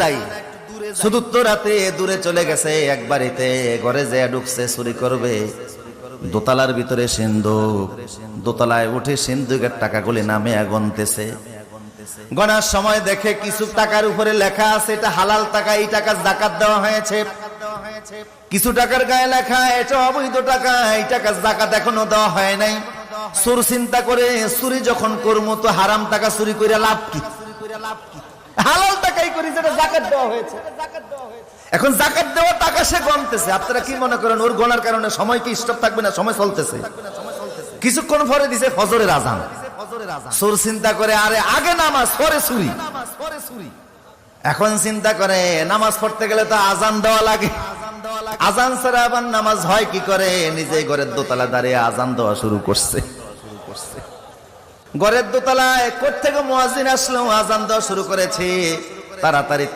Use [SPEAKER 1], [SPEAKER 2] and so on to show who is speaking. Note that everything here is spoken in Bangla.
[SPEAKER 1] যাই, শুধু তো রাতে দূরে চলে গেছে এক বাড়িতে, ঘরে যে ঢুকছে চুরি করবে, দোতলার ভিতরে সিন্ধুক, দোতলায় উঠে সিন্ধুকের টাকাগুলি নামে গুনতেছে। গনার সময় দেখে কিছু টাকার উপরে লেখা আছে এটা হালাল টাকা, এই টাকা যাকাত দেওয়া হয়েছে। কিছু টাকার গায়ে লেখা এটা অবৈধ টাকা, এই টাকা যাকাত এখনো দেওয়া হয় নাই। চোর চিন্তা করে চুরি যখন করবো তো হারাম টাকা চুরি করে লাভ কি, হালাল টাকাই করি যেটা যাকাত দেওয়া হয়েছে। এখন যাকাত দেওয়া টাকা সে গণতেছে। আপনারা কি মনে করেন ওর গণার কারণে সময় কি স্টপ থাকবে না? সময় চলতেছে। কিছুক্ষণ পরে দিছে ফজরের আজান। চোর চিন্তা করে আরে আগে নামাজ পরে চুরি। এখন চিন্তা করে নামাজ পড়তে গেলে তো আজান দেওয়া লাগে, আজান ছাড়া আবার নামাজ হয় কি করে? নিজে ঘরের দোতলা দাঁড়িয়ে আজান দেওয়া শুরু করছে। ঘরের দোতলায় কোত্থেকে মুয়াজ্জিন আসলো, আজান দেওয়া শুরু করেছে। তাড়াতাড়ি